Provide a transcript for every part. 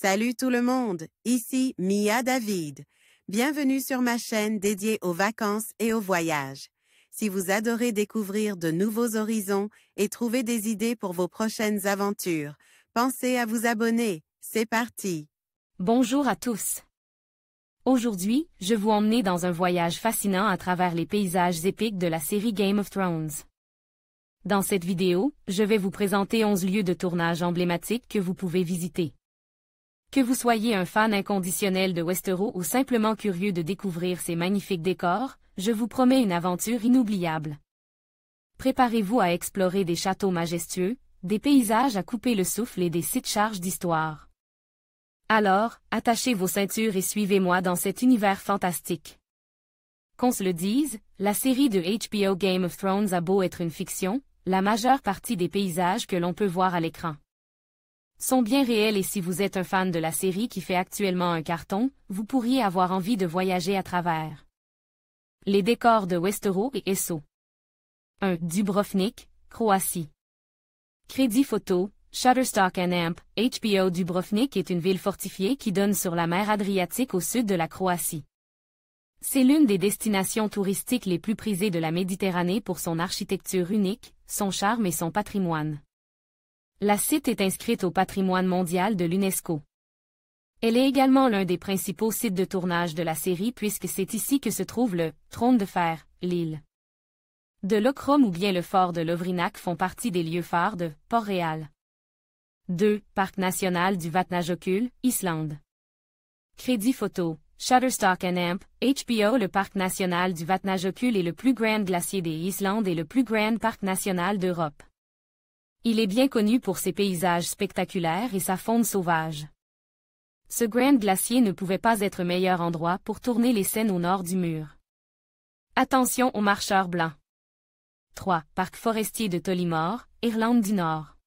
Salut tout le monde, ici Mia David. Bienvenue sur ma chaîne dédiée aux vacances et aux voyages. Si vous adorez découvrir de nouveaux horizons et trouver des idées pour vos prochaines aventures, pensez à vous abonner. C'est parti! Bonjour à tous. Aujourd'hui, je vous emmène dans un voyage fascinant à travers les paysages épiques de la série Game of Thrones. Dans cette vidéo, je vais vous présenter 11 lieux de tournage emblématiques que vous pouvez visiter. Que vous soyez un fan inconditionnel de Westeros ou simplement curieux de découvrir ces magnifiques décors, je vous promets une aventure inoubliable. Préparez-vous à explorer des châteaux majestueux, des paysages à couper le souffle et des sites charges d'histoire. Alors, attachez vos ceintures et suivez-moi dans cet univers fantastique. Qu'on se le dise, la série de HBO Game of Thrones a beau être une fiction, la majeure partie des paysages que l'on peut voir à l'écran sont bien réels et si vous êtes un fan de la série qui fait actuellement un carton, vous pourriez avoir envie de voyager à travers les décors de Westeros et Essos. 1. Dubrovnik, Croatie. Crédit photo, Shutterstock & Amp, HBO Dubrovnik est une ville fortifiée qui donne sur la mer Adriatique au sud de la Croatie. C'est l'une des destinations touristiques les plus prisées de la Méditerranée pour son architecture unique, son charme et son patrimoine. La site est inscrite au patrimoine mondial de l'UNESCO. Elle est également l'un des principaux sites de tournage de la série puisque c'est ici que se trouve le « Trône de fer », l'île de Lokrum ou bien le fort de Lovrinak font partie des lieux phares de Port-Réal. 2. Parc national du Vatnajökull, Islande. Crédit photo, Shutterstock & Amp, HBO. Le parc national du Vatnajökull est le plus grand glacier des Islandes et le plus grand parc national d'Europe. Il est bien connu pour ses paysages spectaculaires et sa faune sauvage. Ce grand glacier ne pouvait pas être meilleur endroit pour tourner les scènes au nord du mur. Attention aux marcheurs blancs. 3. Parc forestier de Tollymore, Irlande du Nord.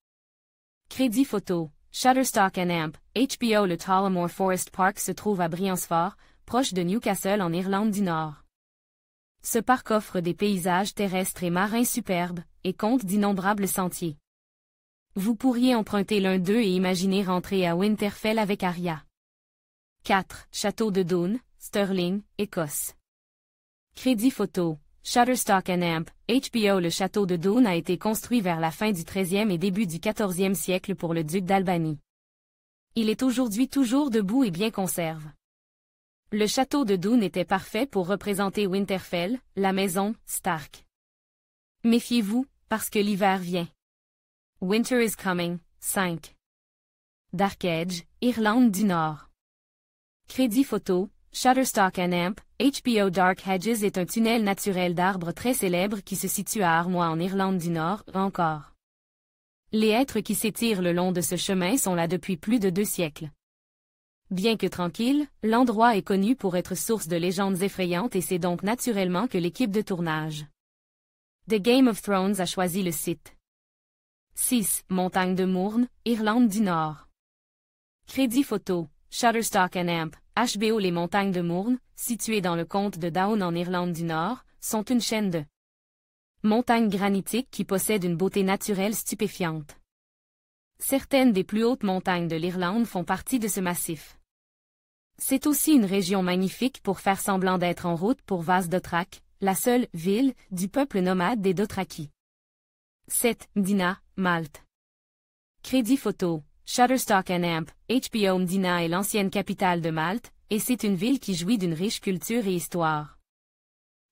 Crédit photo, Shutterstock & Amp, HBO. Le Tullamore Forest Park se trouve à Bransford, proche de Newcastle en Irlande du Nord. Ce parc offre des paysages terrestres et marins superbes, et compte d'innombrables sentiers. Vous pourriez emprunter l'un d'eux et imaginer rentrer à Winterfell avec Arya. 4. Château de Doune, Stirling, Écosse. Crédit photo, Shutterstock & Amp, HBO. Le château de Doune a été construit vers la fin du XIIIe et début du XIVe siècle pour le duc d'Albany. Il est aujourd'hui toujours debout et bien conserve. Le château de Doune était parfait pour représenter Winterfell, la maison Stark. Méfiez-vous, parce que l'hiver vient. Winter is coming. 5. Dark Edge, Irlande du Nord. Crédit photo, Shutterstock & Amp, HBO. Dark Hedges est un tunnel naturel d'arbres très célèbre qui se situe à Armoy en Irlande du Nord, encore. Les êtres qui s'étirent le long de ce chemin sont là depuis plus de 2 siècles. Bien que tranquille, l'endroit est connu pour être source de légendes effrayantes et c'est donc naturellement que l'équipe de tournage de Game of Thrones a choisi le site. 6. Montagne de Mourne, Irlande du Nord. Crédit photo, Shutterstock & Amp, HBO. Les montagnes de Mourne, situées dans le comté de Down en Irlande du Nord, sont une chaîne de montagnes granitiques qui possèdent une beauté naturelle stupéfiante. Certaines des plus hautes montagnes de l'Irlande font partie de ce massif. C'est aussi une région magnifique pour faire semblant d'être en route pour Vasse d'Otrak, la seule ville du peuple nomade des Dothraki. 7. Mdina, Malte. Crédit photo, Shutterstock & Amp, HBO. Mdina est l'ancienne capitale de Malte, et c'est une ville qui jouit d'une riche culture et histoire.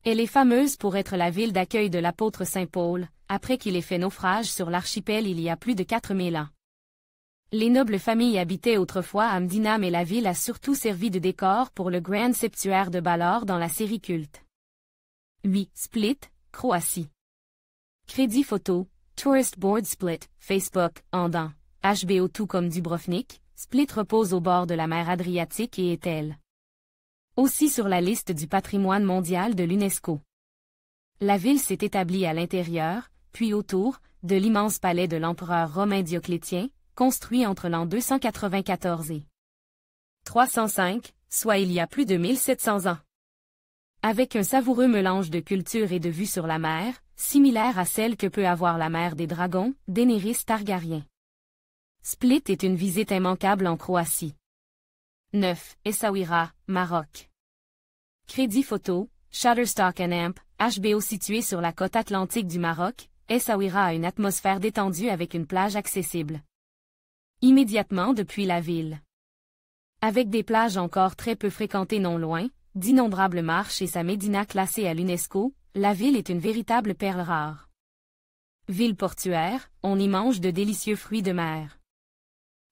Elle est fameuse pour être la ville d'accueil de l'apôtre Saint Paul, après qu'il ait fait naufrage sur l'archipel il y a plus de 4000 ans. Les nobles familles habitaient autrefois à Mdina mais la ville a surtout servi de décor pour le grand septuaire de Balor dans la série culte. 8. Split, Croatie. Crédit photo, Tourist Board Split, Facebook, Andan, HBO. Tout comme Dubrovnik, Split repose au bord de la mer Adriatique et est elle aussi sur la liste du patrimoine mondial de l'UNESCO. La ville s'est établie à l'intérieur, puis autour, de l'immense palais de l'empereur romain Dioclétien, construit entre l'an 294 et 305, soit il y a plus de 1700 ans. Avec un savoureux mélange de culture et de vue sur la mer, similaire à celle que peut avoir la mer des dragons, Daenerys Targaryen. Split est une visite immanquable en Croatie. 9. Essaouira, Maroc. Crédit photo, Shutterstock & Amp, HBO situé sur la côte atlantique du Maroc, Essaouira a une atmosphère détendue avec une plage accessible immédiatement depuis la ville. Avec des plages encore très peu fréquentées non loin, d'innombrables marches et sa médina classée à l'UNESCO, la ville est une véritable perle rare. Ville portuaire, on y mange de délicieux fruits de mer.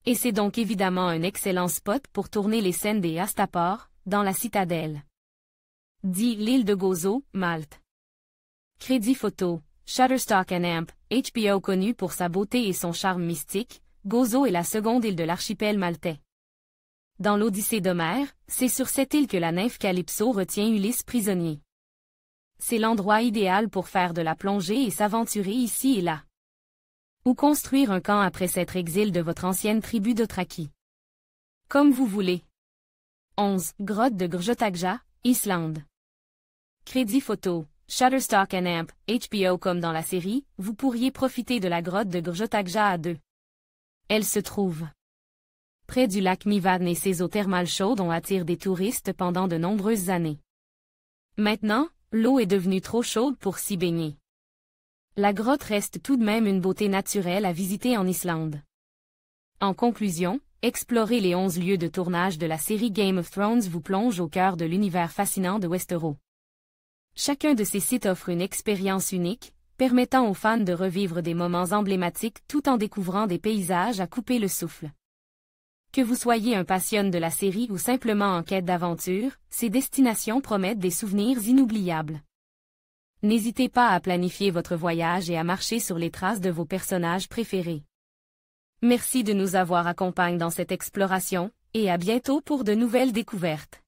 Et c'est donc évidemment un excellent spot pour tourner les scènes des Astapor, dans la citadelle. 10. L'île de Gozo, Malte. Crédit photo, Shutterstock & Amp, HBO connu pour sa beauté et son charme mystique, Gozo est la seconde île de l'archipel maltais. Dans l'Odyssée d'Homère, c'est sur cette île que la nymphe Calypso retient Ulysse prisonnier. C'est l'endroit idéal pour faire de la plongée et s'aventurer ici et là. Ou construire un camp après s'être exilé de votre ancienne tribu de Thrakie. Comme vous voulez. 11. Grotte de Grjotagjá, Islande. Crédit photo, Shutterstock & Amp, HBO comme dans la série, vous pourriez profiter de la grotte de Grjotagjá à deux. Elle se trouve près du lac Mývatn et ses eaux thermales chaudes ont attiré des touristes pendant de nombreuses années. Maintenant, l'eau est devenue trop chaude pour s'y baigner. La grotte reste tout de même une beauté naturelle à visiter en Islande. En conclusion, explorer les 11 lieux de tournage de la série Game of Thrones vous plonge au cœur de l'univers fascinant de Westeros. Chacun de ces sites offre une expérience unique, permettant aux fans de revivre des moments emblématiques tout en découvrant des paysages à couper le souffle. Que vous soyez un passionné de la série ou simplement en quête d'aventure, ces destinations promettent des souvenirs inoubliables. N'hésitez pas à planifier votre voyage et à marcher sur les traces de vos personnages préférés. Merci de nous avoir accompagnés dans cette exploration, et à bientôt pour de nouvelles découvertes.